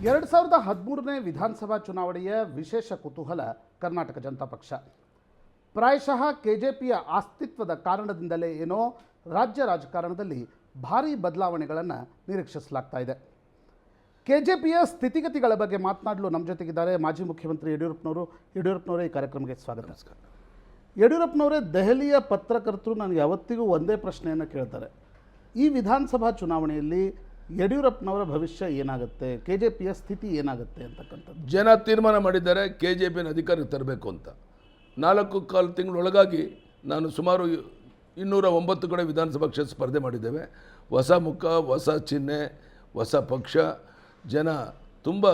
2013ನೇ ವಿಧಾನಸಭಾ ಚುನಾವಣೆಯ ವಿಶೇಷ ಕುತೂಹಲ ಕರ್ನಾಟಕ ಜನತಾ ಪಕ್ಷ. ಪ್ರಾಯಶಃ ಕೆಜೆಪಿಯ ಅಸ್ತಿತ್ವದ ಕಾರಣದಿಂದಲೇ ಏನೋ ರಾಜ್ಯ ರಾಜಕಾರಣದಲ್ಲಿ ಭಾರೀ ಬದಲಾವಣೆಗಳನ್ನು ನಿರೀಕ್ಷಿಸಲಾಗ್ತಾ ಇದೆ. ಕೆಜೆಪಿಯ ಸ್ಥಿತಿಗತಿಗಳ ಬಗ್ಗೆ ಮಾತನಾಡಲು ನಮ್ಮ ಜೊತೆಗಿದ್ದಾರೆ ಮಾಜಿ ಮುಖ್ಯಮಂತ್ರಿ ಯಡಿಯೂರಪ್ಪನವರು. ಯಡಿಯೂರಪ್ಪನವರೇ, ಈ ಕಾರ್ಯಕ್ರಮಕ್ಕೆ ಸ್ವಾಗತ. ನಮಸ್ಕಾರ. ಯಡಿಯೂರಪ್ಪನವರೇ, ದೆಹಲಿಯ ಪತ್ರಕರ್ತರು ನನಗೆ ಯಾವತ್ತಿಗೂ ಒಂದೇ ಪ್ರಶ್ನೆಯನ್ನು ಕೇಳ್ತಾರೆ. ಈ ವಿಧಾನಸಭಾ ಚುನಾವಣೆಯಲ್ಲಿ ಯಡಿಯೂರಪ್ಪನವರ ಭವಿಷ್ಯ ಏನಾಗುತ್ತೆ, ಕೆಜೆಪಿಯ ಸ್ಥಿತಿ ಏನಾಗುತ್ತೆ ಅಂತಕ್ಕಂಥದ್ದು. ಜನ ತೀರ್ಮಾನ ಮಾಡಿದ್ದಾರೆ ಕೆಜೆಪಿನ ಅಧಿಕಾರಕ್ಕೆ ತರಬೇಕು ಅಂತ. 4.25 ತಿಂಗಳೊಳಗಾಗಿ ನಾನು ಸುಮಾರು 209 ಕಡೆ ವಿಧಾನಸಭಾ ಕ್ಷೇತ್ರ ಸ್ಪರ್ಧೆ ಮಾಡಿದ್ದೇವೆ. ಹೊಸ ಮುಖ, ಹೊಸ ಚಿಹ್ನೆ, ಹೊಸ ಪಕ್ಷ. ಜನ ತುಂಬ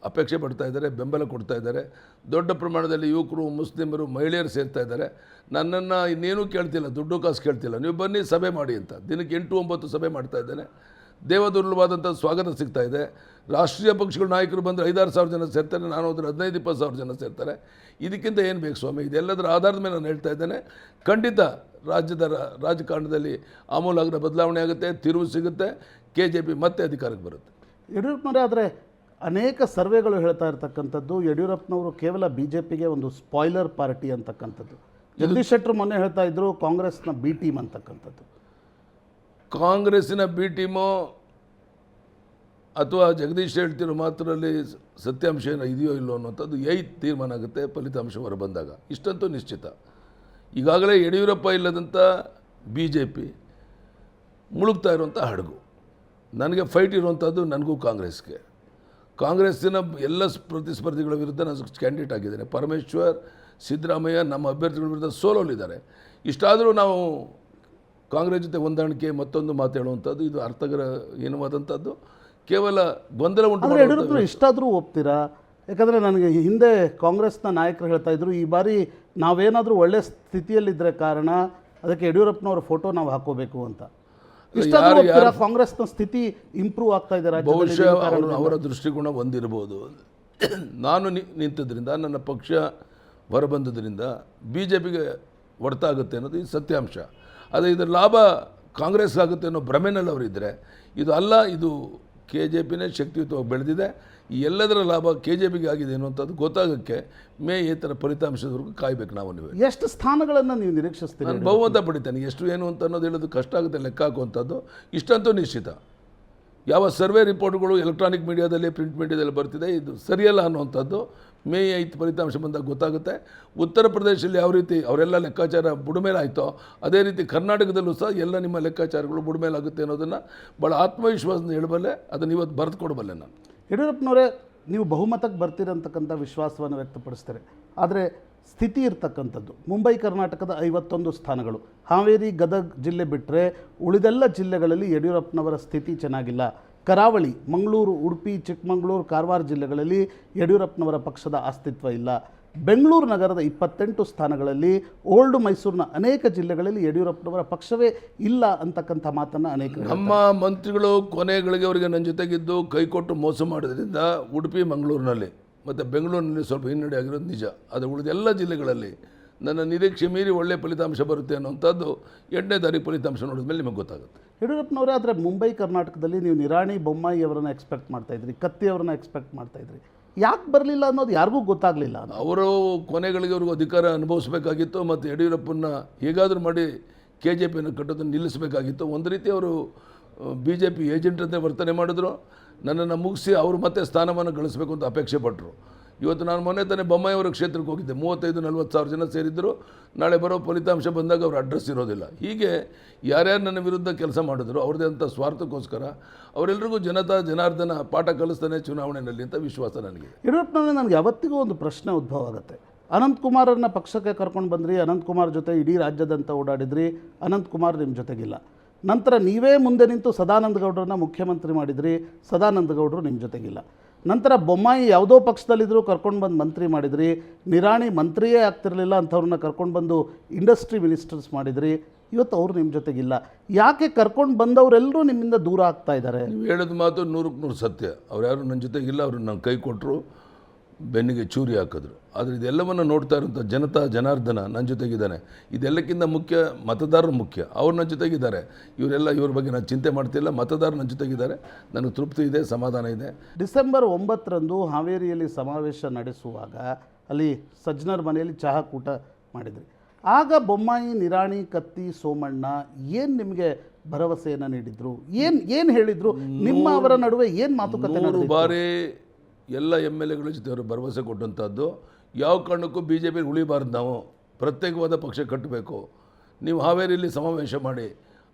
ಅಪೇಕ್ಷೆ ಪಡ್ತಾ ಇದ್ದಾರೆ, ಬೆಂಬಲ ಕೊಡ್ತಾ ಇದ್ದಾರೆ. ದೊಡ್ಡ ಪ್ರಮಾಣದಲ್ಲಿ ಯುವಕರು, ಮುಸ್ಲಿಮರು, ಮಹಿಳೆಯರು ಸೇರ್ತಾ ಇದ್ದಾರೆ. ನನ್ನನ್ನು ಇನ್ನೇನೂ ಕೇಳ್ತಿಲ್ಲ, ದುಡ್ಡು ಕಾಸು ಕೇಳ್ತಿಲ್ಲ, ನೀವು ಬನ್ನಿ ಸಭೆ ಮಾಡಿ ಅಂತ. ದಿನಕ್ಕೆ 8-9 ಸಭೆ ಮಾಡ್ತಾ ಇದ್ದೇನೆ. ದೇವದುರ್ಲಭವಾದಂಥ ಸ್ವಾಗತ ಸಿಗ್ತಾ ಇದೆ. ರಾಷ್ಟ್ರೀಯ ಪಕ್ಷಗಳ ನಾಯಕರು ಬಂದರೆ 5-6 ಸಾವಿರ ಜನ ಸೇರ್ತಾರೆ, ನಾನು ಹೋದರೆ 15-20 ಸಾವಿರ ಜನ ಸೇರ್ತಾರೆ. ಇದಕ್ಕಿಂತ ಏನು ಬೇಕು ಸ್ವಾಮಿ? ಇದೆಲ್ಲದರ ಆಧಾರದ ಮೇಲೆ ನಾನು ಹೇಳ್ತಾ ಇದ್ದೇನೆ. ಖಂಡಿತ ರಾಜ್ಯದ ರಾಜಕಾರಣದಲ್ಲಿ ಆಮೂಲಾಗ್ರ ಬದಲಾವಣೆ ಆಗುತ್ತೆ, ತಿರುವು ಸಿಗುತ್ತೆ, ಕೆಜೆಪಿ ಮತ್ತೆ ಅಧಿಕಾರಕ್ಕೆ ಬರುತ್ತೆ. ಯಡಿಯೂರಪ್ಪನವರೇ, ಆದರೆ ಅನೇಕ ಸರ್ವೆಗಳು ಹೇಳ್ತಾ ಇರ್ತಕ್ಕಂಥದ್ದು ಯಡಿಯೂರಪ್ಪನವರು ಕೇವಲ BJPಗೆ ಒಂದು ಸ್ಪಾಯ್ಲರ್ ಪಾರ್ಟಿ ಅಂತಕ್ಕಂಥದ್ದು. ಜಗದೀಶ್ ಶೆಟ್ಟರ್ ಮೊನ್ನೆ ಹೇಳ್ತಾ ಇದ್ರು ಕಾಂಗ್ರೆಸ್ನ ಬಿ ಟೀಮ್ ಅಂತಕ್ಕಂಥದ್ದು. ಕಾಂಗ್ರೆಸ್ಸಿನ ಬಿ ಟೀಮೋ ಅಥವಾ ಜಗದೀಶ್ ಹೇಳ್ತಿರೋ ಮಾತ್ರದಲ್ಲಿ ಸತ್ಯಾಂಶ ಏನೋ ಇದೆಯೋ ಇಲ್ಲೋ ಅನ್ನೋಂಥದ್ದು ತೀರ್ಮಾನ ಆಗುತ್ತೆ ಫಲಿತಾಂಶ ಹೊರ ಬಂದಾಗ. ಇಷ್ಟಂತೂ ನಿಶ್ಚಿತ. ಈಗಾಗಲೇ ಯಡಿಯೂರಪ್ಪ ಇಲ್ಲದಂಥ BJP ಮುಳುಗ್ತಾ ಇರುವಂಥ ಹಡಗು. ನನಗೆ ಫೈಟ್ ಇರುವಂಥದ್ದು ನನಗೂ ಕಾಂಗ್ರೆಸ್ಗೆ. ಕಾಂಗ್ರೆಸ್ಸಿನ ಎಲ್ಲ ಪ್ರತಿಸ್ಪರ್ಧಿಗಳ ವಿರುದ್ಧ ನಾನು ಕ್ಯಾಂಡಿಡೇಟ್ ಆಗಿದ್ದೇನೆ. ಪರಮೇಶ್ವರ್, ಸಿದ್ದರಾಮಯ್ಯ ನಮ್ಮ ಅಭ್ಯರ್ಥಿಗಳ ವಿರುದ್ಧ ಸೋಲೋಲಿದ್ದಾರೆ. ಇಷ್ಟಾದರೂ ನಾವು ಕಾಂಗ್ರೆಸ್ ಜೊತೆ ಹೊಂದಾಣಿಕೆ, ಮತ್ತೊಂದು ಮಾತು ಹೇಳುವಂಥದ್ದು ಇದು ಅರ್ಥಗರ ಏನವಾದಂಥದ್ದು, ಕೇವಲ ಗೊಂದಲ ಉಂಟು. ಯಡಿಯೂರಪ್ಪನವರು ಇಷ್ಟಾದರೂ ಒಪ್ತೀರಾ? ಯಾಕಂದರೆ ನನಗೆ ಹಿಂದೆ ಕಾಂಗ್ರೆಸ್ನ ನಾಯಕರು ಹೇಳ್ತಾ ಇದ್ರು, ಈ ಬಾರಿ ನಾವೇನಾದರೂ ಒಳ್ಳೆ ಸ್ಥಿತಿಯಲ್ಲಿದ್ದರೆ ಕಾರಣ ಅದಕ್ಕೆ ಯಡಿಯೂರಪ್ಪನವರ ಫೋಟೋ ನಾವು ಹಾಕೋಬೇಕು ಅಂತ. ಕಾಂಗ್ರೆಸ್ನ ಸ್ಥಿತಿ ಇಂಪ್ರೂವ್ ಆಗ್ತಾ ಇದೆ. ಬಹುಶಃ ಅವರ ದೃಷ್ಟಿಕೋನ ಹೊಂದಿರಬಹುದು. ನಾನು ನಿಂತಿದ್ದರಿಂದ, ನನ್ನ ಪಕ್ಷ ಹೊರಬಂದುದರಿಂದ BJPಗೆ ಹೊಡೆತ ಆಗುತ್ತೆ ಅನ್ನೋದು ಇದು ಸತ್ಯಾಂಶ. ಆದರೆ ಇದರ ಲಾಭ ಕಾಂಗ್ರೆಸ್ ಆಗುತ್ತೆ ಅನ್ನೋ ಭ್ರಮೆನಲ್ಲಿ ಅವರಿದ್ದರೆ ಇದು ಅಲ್ಲ. ಇದು ಕೆಜೆಪಿನೇ ಶಕ್ತಿಯುತವಾಗಿ ಬೆಳೆದಿದೆ. ಈ ಎಲ್ಲದರ ಲಾಭ ಕೆಜೆಪಿಗೆ ಆಗಿದೆ ಅನ್ನುವಂಥದ್ದು ಗೊತ್ತಾಗೋಕ್ಕೆ ಮೇ ಈ ಥರ ಫಲಿತಾಂಶದವರೆಗೂ ಕಾಯಬೇಕು. ನೀವು ಎಷ್ಟು ಸ್ಥಾನಗಳನ್ನು ನೀವು ನಿರೀಕ್ಷಿಸ್ತೀರಿ? ನಾನು ಬಹುಮತ ಪಡಿತೇನೆ. ಎಷ್ಟು ಏನು ಅಂತ ಅನ್ನೋದು ಹೇಳೋದು ಕಷ್ಟ ಆಗುತ್ತೆ ಲೆಕ್ಕ ಹಾಕುವಂಥದ್ದು. ಇಷ್ಟಂತೂ ನಿಶ್ಚಿತ. ಯಾವ ಸರ್ವೆ ರಿಪೋರ್ಟ್ಗಳು ಎಲೆಕ್ಟ್ರಾನಿಕ್ ಮೀಡಿಯಾದಲ್ಲಿ, ಪ್ರಿಂಟ್ ಮೀಡಿಯಾದಲ್ಲಿ ಬರ್ತಿದೆ, ಇದು ಸರಿಯಲ್ಲ ಅನ್ನುವಂಥದ್ದು ಮೇ 5 ಫಲಿತಾಂಶ ಬಂದಾಗ ಗೊತ್ತಾಗುತ್ತೆ. ಉತ್ತರ ಪ್ರದೇಶದಲ್ಲಿ ಯಾವ ರೀತಿ ಅವರೆಲ್ಲ ಲೆಕ್ಕಾಚಾರ ಬುಡಮೇಲಾಯಿತೋ ಅದೇ ರೀತಿ ಕರ್ನಾಟಕದಲ್ಲೂ ಸಹ ಎಲ್ಲ ನಿಮ್ಮ ಲೆಕ್ಕಾಚಾರಗಳು ಬುಡಮೇಲಾಗುತ್ತೆ ಅನ್ನೋದನ್ನು ಭಾಳ ಆತ್ಮವಿಶ್ವಾಸದಿಂದ ಹೇಳಬಲ್ಲೆ. ಅದನ್ನು ಇವತ್ತು ಬರೆದು ಕೊಡಬಲ್ಲೆ ನಾನು. ಯಡಿಯೂರಪ್ಪನವರೇ, ನೀವು ಬಹುಮತಕ್ಕೆ ಬರ್ತೀರಂತಕ್ಕಂಥ ವಿಶ್ವಾಸವನ್ನು ವ್ಯಕ್ತಪಡಿಸ್ತಾರೆ. ಆದರೆ ಸ್ಥಿತಿ ಇರ್ತಕ್ಕಂಥದ್ದು ಮುಂಬೈ ಕರ್ನಾಟಕದ 51 ಸ್ಥಾನಗಳು, ಹಾವೇರಿ, ಗದಗ ಜಿಲ್ಲೆ ಬಿಟ್ಟರೆ ಉಳಿದೆಲ್ಲ ಜಿಲ್ಲೆಗಳಲ್ಲಿ ಯಡಿಯೂರಪ್ಪನವರ ಸ್ಥಿತಿ ಚೆನ್ನಾಗಿಲ್ಲ. ಕರಾವಳಿ, ಮಂಗಳೂರು, ಉಡುಪಿ, ಚಿಕ್ಕಮಗಳೂರು, ಕಾರವಾರ ಜಿಲ್ಲೆಗಳಲ್ಲಿ ಯಡಿಯೂರಪ್ಪನವರ ಪಕ್ಷದ ಅಸ್ತಿತ್ವ ಇಲ್ಲ. ಬೆಂಗಳೂರು ನಗರದ 28 ಸ್ಥಾನಗಳಲ್ಲಿ, ಓಲ್ಡ್ ಮೈಸೂರಿನ ಅನೇಕ ಜಿಲ್ಲೆಗಳಲ್ಲಿ ಯಡಿಯೂರಪ್ಪನವರ ಪಕ್ಷವೇ ಇಲ್ಲ ಅಂತಕ್ಕಂಥ ಮಾತನ್ನು ಅನೇಕ ನಮ್ಮ ಮಂತ್ರಿಗಳು ಕೊನೆಗಳಿಗೆ ಅವರಿಗೆ ನನ್ನ ಜೊತೆಗಿದ್ದು ಕೈಕೊಟ್ಟು ಮೋಸ ಮಾಡೋದ್ರಿಂದ ಉಡುಪಿ, ಮಂಗಳೂರಿನಲ್ಲಿ ಮತ್ತು ಬೆಂಗಳೂರಿನಲ್ಲಿ ಸ್ವಲ್ಪ ಹಿನ್ನಡೆ ಆಗಿರೋದು ನಿಜ. ಅದು ಉಳಿದ ಎಲ್ಲ ಜಿಲ್ಲೆಗಳಲ್ಲಿ ನನ್ನ ನಿರೀಕ್ಷೆ ಮೀರಿ ಒಳ್ಳೆಯ ಫಲಿತಾಂಶ ಬರುತ್ತೆ ಅನ್ನೋಂಥದ್ದು 8ನೇ ತಾರೀಕು ಫಲಿತಾಂಶ ನೋಡಿದ ಮೇಲೆ ನಿಮಗೆ ಗೊತ್ತಾಗುತ್ತೆ. ಯಡಿಯೂರಪ್ಪನವರೇ, ಆದರೆ ಮುಂಬೈ ಕರ್ನಾಟಕದಲ್ಲಿ ನೀವು ನಿರಾಣಿ ಬೊಮ್ಮಾಯಿ ಅವರನ್ನು ಎಕ್ಸ್ಪೆಕ್ಟ್ ಮಾಡ್ತಾಯಿದ್ರಿ, ಕತ್ತಿ ಅವರನ್ನು ಎಕ್ಸ್ಪೆಕ್ಟ್ ಮಾಡ್ತಾಯಿದ್ರಿ. ಯಾಕೆ ಬರಲಿಲ್ಲ ಅನ್ನೋದು ಯಾರಿಗೂ ಗೊತ್ತಾಗಲಿಲ್ಲ. ಅವರು ಕೊನೆಗಳಿಗೆ ಅವ್ರಿಗೂ ಅಧಿಕಾರ ಅನುಭವಿಸಬೇಕಾಗಿತ್ತು ಮತ್ತು ಯಡಿಯೂರಪ್ಪನ ಹೇಗಾದರೂ ಮಾಡಿ ಕೆಜೆಪಿಯನ್ನು ಕಟ್ಟೋದನ್ನು ನಿಲ್ಲಿಸಬೇಕಾಗಿತ್ತು. ಒಂದು ರೀತಿ ಅವರು BJP ಏಜೆಂಟ್ ಅಂತ ವರ್ತನೆ ಮಾಡಿದ್ರು. ನನ್ನನ್ನು ಮುಗಿಸಿ ಅವರು ಮತ್ತೆ ಸ್ಥಾನಮಾನ ಗಳಿಸಬೇಕು ಅಂತ ಅಪೇಕ್ಷೆ ಪಟ್ಟರು. ಇವತ್ತು ನಾನು ಮೊನ್ನೆ ತಾನೇ ಬೊಮ್ಮಾಯಿ ಅವರ ಕ್ಷೇತ್ರಕ್ಕೆ ಹೋಗಿದ್ದೆ. 35-40 ಸಾವಿರ ಜನ ಸೇರಿದ್ದರು. ನಾಳೆ ಬರೋ ಫಲಿತಾಂಶ ಬಂದಾಗ ಅವ್ರ ಅಡ್ರೆಸ್ ಇರೋದಿಲ್ಲ. ಹೀಗೆ ಯಾರ್ಯಾರು ನನ್ನ ವಿರುದ್ಧ ಕೆಲಸ ಮಾಡಿದ್ರು ಅವ್ರದ್ದೇ ಅಂಥ ಸ್ವಾರ್ಥಕ್ಕೋಸ್ಕರ ಅವರೆಲ್ಲರಿಗೂ ಜನಾರ್ದನ ಪಾಠ ಕಲಿಸ್ತಾನೆ ಚುನಾವಣೆಯಲ್ಲಿ ಅಂತ ವಿಶ್ವಾಸ ನನಗೆ. ಯಡಿಯೂರಪ್ಪನವರೇ, ನನಗೆ ಯಾವತ್ತಿಗೂ ಒಂದು ಪ್ರಶ್ನೆ ಉದ್ಭವ ಆಗುತ್ತೆ. ಅನಂತಕುಮಾರನ್ನ ಪಕ್ಷಕ್ಕೆ ಕರ್ಕೊಂಡು ಬಂದ್ರಿ, ಅನಂತಕುಮಾರ್ ಜೊತೆ ಇಡೀ ರಾಜ್ಯದಂತ ಓಡಾಡಿದ್ರಿ, ಅನಂತಕುಮಾರ್ ನಿಮ್ಮ ಜೊತೆಗಿಲ್ಲ. ನಂತರ ನೀವೇ ಮುಂದೆ ನಿಂತು ಸದಾನಂದ ಗೌಡರನ್ನ ಮುಖ್ಯಮಂತ್ರಿ ಮಾಡಿದ್ರಿ, ಸದಾನಂದ ಗೌಡರು ನಿಮ್ಮ ಜೊತೆಗಿಲ್ಲ. ನಂತರ ಬೊಮ್ಮಾಯಿ ಯಾವುದೋ ಪಕ್ಷದಲ್ಲಿದ್ದರೂ ಕರ್ಕೊಂಡು ಬಂದು ಮಂತ್ರಿ ಮಾಡಿದ್ರಿ, ನಿರಾಣಿ ಮಂತ್ರಿಯೇ ಆಗ್ತಿರಲಿಲ್ಲ ಅಂಥವ್ರನ್ನ ಕರ್ಕೊಂಡು ಬಂದು ಇಂಡಸ್ಟ್ರಿ ಮಿನಿಸ್ಟರ್ಸ್ ಮಾಡಿದ್ರಿ. ಇವತ್ತು ಅವರು ನಿಮ್ಮ ಜೊತೆಗಿಲ್ಲ. ಯಾಕೆ ಕರ್ಕೊಂಡು ಬಂದವರೆಲ್ಲರೂ ನಿಮ್ಮಿಂದ ದೂರ ಆಗ್ತಾ ಇದ್ದಾರೆ? ನೀವು ಹೇಳಿದ ಮಾತು 100% ಸತ್ಯ. ಅವ್ರು ಯಾರು ನನ್ನ ಜೊತೆಗಿಲ್ಲ. ಅವರು ನನ್ನ ಕೈ ಕೊಟ್ಟರು. ಬೆನ್ನಿಗೆ ಚೂರಿ ಹಾಕಿದ್ರು. ಆದರೆ ಇದೆಲ್ಲವನ್ನು ನೋಡ್ತಾ ಇರೋಂಥ ಜನತಾ ಜನಾರ್ದನ ನನ್ನ ಜೊತೆಗಿದ್ದಾನೆ. ಇದೆಲ್ಲಕ್ಕಿಂತ ಮುಖ್ಯ ಮತದಾರರು ಮುಖ್ಯ, ಅವ್ರು ನನ್ನ ಜೊತೆಗಿದ್ದಾರೆ. ಇವ್ರ ಬಗ್ಗೆ ನಾನು ಚಿಂತೆ ಮಾಡ್ತಿಲ್ಲ. ಮತದಾರರು ನನ್ನ ಜೊತೆಗಿದ್ದಾರೆ. ನನಗೆ ತೃಪ್ತಿ ಇದೆ, ಸಮಾಧಾನ ಇದೆ. ಡಿಸೆಂಬರ್ 9ರಂದು ಹಾವೇರಿಯಲ್ಲಿ ಸಮಾವೇಶ ನಡೆಸುವಾಗ ಅಲ್ಲಿ ಸಜ್ಜನರ ಮನೆಯಲ್ಲಿ ಚಹಾ ಕೂಟ ಮಾಡಿದ್ರಿ. ಆಗ ಬೊಮ್ಮಾಯಿ, ನಿರಾಣಿ, ಕತ್ತಿ, ಸೋಮಣ್ಣ ಏನು ನಿಮಗೆ ಭರವಸೆಯನ್ನು ನೀಡಿದ್ರು? ಏನು ಹೇಳಿದ್ರು? ನಿಮ್ಮ ಅವರ ನಡುವೆ ಏನು ಮಾತುಕತೆ 100 ಬಾರಿ ಎಲ್ಲ MLAಗಳ ಜೊತೆ ಅವರು ಭರವಸೆ ಕೊಟ್ಟಂಥದ್ದು. ಯಾವ ಕಾರಣಕ್ಕೂ BJP ಉಳಿಬಾರ್ದು, ನಾವು ಪ್ರತ್ಯೇಕವಾದ ಪಕ್ಷ ಕಟ್ಟಬೇಕು, ನೀವು ಹಾವೇರಿಯಲ್ಲಿ ಸಮಾವೇಶ ಮಾಡಿ,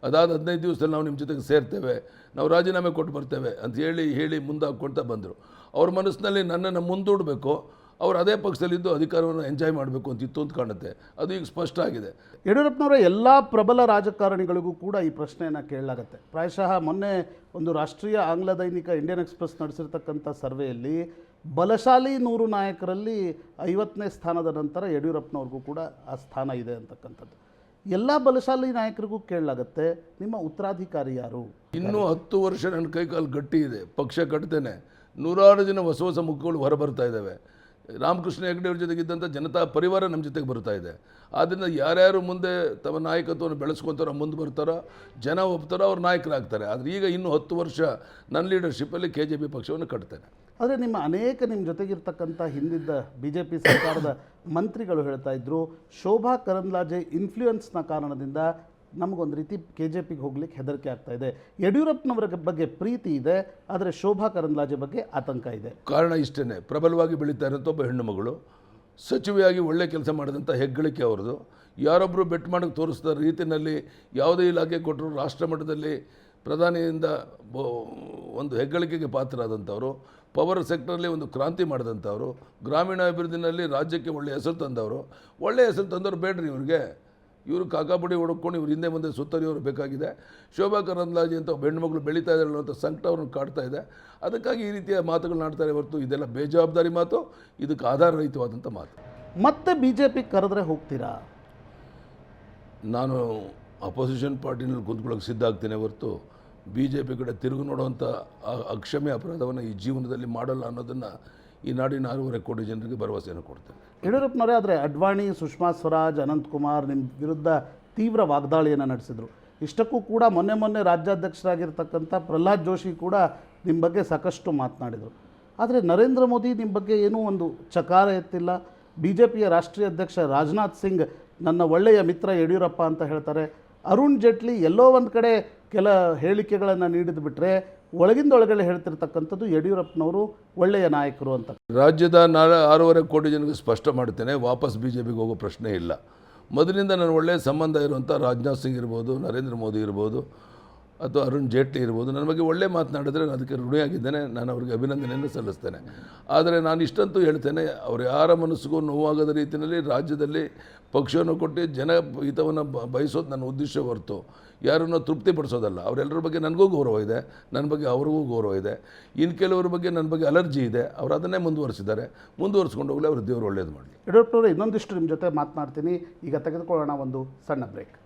ಅದಾದ 15 ದಿವಸದಲ್ಲಿ ನಾವು ನಿಮ್ಮ ಜೊತೆಗೆ ಸೇರ್ತೇವೆ, ನಾವು ರಾಜೀನಾಮೆ ಕೊಟ್ಟು ಬರ್ತೇವೆ ಅಂತ ಹೇಳಿ ಮುಂದೆ ಹಾಕ್ಕೊಳ್ತಾ ಬಂದರು. ಅವ್ರ ಮನಸ್ಸಿನಲ್ಲಿ ನನ್ನನ್ನು ಮುಂದೂಡಬೇಕು, ಅವರು ಅದೇ ಪಕ್ಷದಲ್ಲಿದ್ದು ಅಧಿಕಾರವನ್ನು ಎಂಜಾಯ್ ಮಾಡಬೇಕು ಅಂತಿತ್ತು ಅಂತ ಕಾಣುತ್ತೆ. ಅದು ಈಗ ಸ್ಪಷ್ಟ ಆಗಿದೆ. ಯಡಿಯೂರಪ್ಪನವರ ಎಲ್ಲ ಪ್ರಬಲ ರಾಜಕಾರಣಿಗಳಿಗೂ ಕೂಡ ಈ ಪ್ರಶ್ನೆಯನ್ನು ಕೇಳಲಾಗತ್ತೆ. ಪ್ರಾಯಶಃ ಮೊನ್ನೆ ಒಂದು ರಾಷ್ಟ್ರೀಯ ಆಂಗ್ಲ ದೈನಿಕ ಇಂಡಿಯನ್ ಎಕ್ಸ್‌ಪ್ರೆಸ್ ನಡೆಸಿರ್ತಕ್ಕಂಥ ಸರ್ವೆಯಲ್ಲಿ ಬಲಶಾಲಿ 100 ನಾಯಕರಲ್ಲಿ 50ನೇ ಸ್ಥಾನದ ನಂತರ ಯಡಿಯೂರಪ್ಪನವ್ರಿಗೂ ಕೂಡ ಆ ಸ್ಥಾನ ಇದೆ ಅಂತಕ್ಕಂಥದ್ದು. ಎಲ್ಲ ಬಲಶಾಲಿ ನಾಯಕರಿಗೂ ಕೇಳಲಾಗತ್ತೆ, ನಿಮ್ಮ ಉತ್ತರಾಧಿಕಾರಿ ಯಾರು? ಇನ್ನೂ 10 ವರ್ಷ ನನ್ನ ಕೈಕಾಲು ಗಟ್ಟಿ ಇದೆ, ಪಕ್ಷ ಕಟ್ತೇನೆ. 106 ಜನ ಹೊಸ ಮುಖಗಳು ಹೊರಬರ್ತಾ ಇದ್ದಾವೆ. ರಾಮಕೃಷ್ಣ ಹೆಗಡೆ ಅವ್ರ ಜೊತೆಗಿದ್ದಂಥ ಜನತಾ ಪರಿವಾರ ನಮ್ಮ ಜೊತೆಗೆ ಬರ್ತಾ ಇದೆ. ಆದ್ದರಿಂದ ಯಾರ್ಯಾರು ಮುಂದೆ ತಮ್ಮ ನಾಯಕತ್ವವನ್ನು ಬೆಳೆಸ್ಕೊತಾರೋ, ಮುಂದೆ ಬರ್ತಾರೋ, ಜನ ಒಪ್ತಾರೋ, ಅವ್ರು ನಾಯಕರಾಗ್ತಾರೆ. ಆದರೆ ಈಗ ಇನ್ನೂ 10 ವರ್ಷ ನನ್ನ ಲೀಡರ್ಶಿಪ್ಪಲ್ಲಿ KJP ಪಕ್ಷವನ್ನು ಕಟ್ತೇನೆ. ಆದರೆ ನಿಮ್ಮ ಜೊತೆಗಿರ್ತಕ್ಕಂಥ ಹಿಂದಿದ್ದ BJP ಸರ್ಕಾರದ ಮಂತ್ರಿಗಳು ಹೇಳ್ತಾ ಇದ್ರು, ಶೋಭಾ ಕರಂದ್ಲಾಜೆ ಇನ್ಫ್ಲೂಯೆನ್ಸ್ನ ಕಾರಣದಿಂದ ನಮಗೊಂದು ರೀತಿ KJPಗೆ ಹೋಗ್ಲಿಕ್ಕೆ ಹೆದರಿಕೆ ಆಗ್ತಾ ಇದೆ. ಯಡಿಯೂರಪ್ಪನವರ ಬಗ್ಗೆ ಪ್ರೀತಿ ಇದೆ, ಆದರೆ ಶೋಭಾ ಕರಂದ್ಲಾಜೆ ಬಗ್ಗೆ ಆತಂಕ ಇದೆ. ಕಾರಣ ಇಷ್ಟೇ, ಪ್ರಬಲವಾಗಿ ಬೆಳೀತಾ ಇರೋಂಥ ಒಬ್ಬ ಹೆಣ್ಣು ಮಗಳು, ಸಚಿವೆಯಾಗಿ ಒಳ್ಳೆ ಕೆಲಸ ಮಾಡಿದಂಥ ಹೆಗ್ಗಳಿಕೆ ಅವ್ರದ್ದು. ಯಾರೊಬ್ಬರು ಬೆಟ್ ಮಾಡೋಕ್ಕೆ ತೋರಿಸಿದ ರೀತಿಯಲ್ಲಿ ಯಾವುದೇ ಇಲಾಖೆ ಕೊಟ್ಟರು ರಾಷ್ಟ್ರ ಮಟ್ಟದಲ್ಲಿ ಪ್ರಧಾನಿಯಿಂದ ಒಂದು ಹೆಗ್ಗಳಿಕೆಗೆ ಪಾತ್ರರಾದಂಥವರು, ಪವರ್ ಸೆಕ್ಟರಲ್ಲಿ ಒಂದು ಕ್ರಾಂತಿ ಮಾಡಿದಂಥವರು, ಗ್ರಾಮೀಣ ಅಭಿವೃದ್ಧಿನಲ್ಲಿ ರಾಜ್ಯಕ್ಕೆ ಒಳ್ಳೆಯ ಹೆಸರು ತಂದವರು. ಒಳ್ಳೆಯ ಹೆಸರು ತಂದವರು ಬೇಡ್ರಿ ಇವ್ರಿಗೆ. ಇವರು ಕಾಕಾಬುಡಿ ಹೊಡ್ಕೊಂಡು ಇವ್ರು ಹಿಂದೆ ಮುಂದೆ ಸುತ್ತರಿಯವರು ಬೇಕಾಗಿದೆ. ಶೋಭಾ ಕರಂದ್ಲಾಜೆ ಅಂತ ಒಬ್ಬ ಹೆಣ್ಮಗಳು ಬೆಳೀತಾ ಇದ್ದಾರೆ ಅನ್ನೋಂಥ ಸಂಕಟ ಅವ್ರನ್ನ ಕಾಡ್ತಾ ಇದೆ. ಅದಕ್ಕಾಗಿ ಈ ರೀತಿಯ ಮಾತುಗಳನ್ನ ಆಡ್ತಾರೆ ಹೊರತು ಇದೆಲ್ಲ ಬೇಜವಾಬ್ದಾರಿ ಮಾತು, ಇದಕ್ಕೆ ಆಧಾರರಹಿತವಾದಂಥ ಮಾತು. ಮತ್ತೆ BJP ಕರೆದ್ರೆ ಹೋಗ್ತೀರಾ? ನಾನು ಅಪೋಸಿಷನ್ ಪಾರ್ಟಿನಲ್ಲಿ ಕುಂತ್ಕೊಳ್ಳೋಕೆ ಸಿದ್ಧ ಆಗ್ತೇನೆ ಹೊರತು BJP ಕಡೆ ತಿರುಗಿ ನೋಡುವಂಥ ಅಕ್ಷಮ್ಯ ಅಪರಾಧವನ್ನು ಈ ಜೀವನದಲ್ಲಿ ಮಾಡಲ್ಲ ಅನ್ನೋದನ್ನು ಈ ನಾಡಿನ 6.5 ಕೋಟಿ ಜನರಿಗೆ ಭರವಸೆಯನ್ನು ಕೊಡ್ತೇನೆ. ಯಡಿಯೂರಪ್ಪನವರೇ, ಆದರೆ ಅಡ್ವಾಣಿ, ಸುಷ್ಮಾ ಸ್ವರಾಜ್, ಅನಂತಕುಮಾರ್ ನಿಮ್ಮ ವಿರುದ್ಧ ತೀವ್ರ ವಾಗ್ದಾಳಿಯನ್ನು ನಡೆಸಿದರು. ಇಷ್ಟಕ್ಕೂ ಕೂಡ ಮೊನ್ನೆ ರಾಜ್ಯಾಧ್ಯಕ್ಷರಾಗಿರ್ತಕ್ಕಂಥ ಪ್ರಹ್ಲಾದ್ ಜೋಶಿ ಕೂಡ ನಿಮ್ಮ ಬಗ್ಗೆ ಸಾಕಷ್ಟು ಮಾತನಾಡಿದರು. ಆದರೆ ನರೇಂದ್ರ ಮೋದಿ ನಿಮ್ಮ ಬಗ್ಗೆ ಏನೂ ಒಂದು ಚಕಾರ ಎತ್ತಿಲ್ಲ. BJPಯ ರಾಷ್ಟ್ರೀಯ ಅಧ್ಯಕ್ಷ ರಾಜನಾಥ್ ಸಿಂಗ್ ನನ್ನ ಒಳ್ಳೆಯ ಮಿತ್ರ ಯಡಿಯೂರಪ್ಪ ಅಂತ ಹೇಳ್ತಾರೆ. ಅರುಣ್ ಜೇಟ್ಲಿ ಎಲ್ಲೋ ಒಂದು ಕಡೆ ಕೆಲ ಹೇಳಿಕೆಗಳನ್ನು ನೀಡಿದ್ದು ಬಿಟ್ಟರೆ ಒಳಗಿಂದೊಳಗಡೆ ಹೇಳ್ತಿರ್ತಕ್ಕಂಥದ್ದು ಯಡಿಯೂರಪ್ಪನವರು ಒಳ್ಳೆಯ ನಾಯಕರು ಅಂತ. ರಾಜ್ಯದ 6.5 ಕೋಟಿ ಜನರಿಗೆ ಸ್ಪಷ್ಟ ಮಾಡ್ತೇನೆ, ವಾಪಸ್ BJPಗೆ ಹೋಗೋ ಪ್ರಶ್ನೆ ಇಲ್ಲ. ಮೊದಲಿಂದ ನನ್ನ ಒಳ್ಳೆಯ ಸಂಬಂಧ ಇರುವಂಥ ರಾಜನಾಥ್ ಸಿಂಗ್ ಇರ್ಬೋದು, ನರೇಂದ್ರ ಮೋದಿ ಇರ್ಬೋದು, ಅಥವಾ ಅರುಣ್ ಜೇಟ್ಲಿ ಇರ್ಬೋದು, ನನ್ನ ಬಗ್ಗೆ ಒಳ್ಳೆ ಮಾತನಾಡಿದ್ರೆ ನಾನು ಅದಕ್ಕೆ ಋಣಿಯಾಗಿದ್ದೇನೆ. ನಾನು ಅವರಿಗೆ ಅಭಿನಂದನೆಯನ್ನು ಸಲ್ಲಿಸ್ತೇನೆ. ಆದರೆ ನಾನು ಇಷ್ಟಂತೂ ಹೇಳ್ತೇನೆ, ಅವರು ಯಾರ ಮನಸ್ಸಿಗೂ ನೋವಾಗದ ರೀತಿಯಲ್ಲಿ ರಾಜ್ಯದಲ್ಲಿ ಪಕ್ಷವನ್ನು ಕೊಟ್ಟು ಜನ ಹಿತವನ್ನು ಬಯಸೋದು ನನ್ನ ಉದ್ದೇಶ ಹೊರತು ಯಾರನ್ನೂ ತೃಪ್ತಿಪಡಿಸೋದಲ್ಲ. ಅವರೆಲ್ಲರ ಬಗ್ಗೆ ನನಗೂ ಗೌರವ ಇದೆ, ನನ್ನ ಬಗ್ಗೆ ಅವ್ರಿಗೂ ಗೌರವ ಇದೆ. ಇನ್ನು ಕೆಲವರ ಬಗ್ಗೆ ನನ್ನ ಬಗ್ಗೆ ಅಲರ್ಜಿ ಇದೆ, ಅವರು ಅದನ್ನೇ ಮುಂದುವರಿಸಿದ್ದಾರೆ. ಮುಂದುವರಿಸ್ಕೊಂಡು ಹೋಗಲಿ, ಅವರು ದೇವರು ಒಳ್ಳೇದು ಮಾಡಲಿ. ಯಡಿಯೂರಪ್ಪನವರು ಇನ್ನೊಂದಿಷ್ಟು ನಿಮ್ಮ ಜೊತೆ ಮಾತನಾಡ್ತೀನಿ. ಈಗ ತೆಗೆದುಕೊಳ್ಳೋಣ ಒಂದು ಸಣ್ಣ ಬ್ರೇಕ್.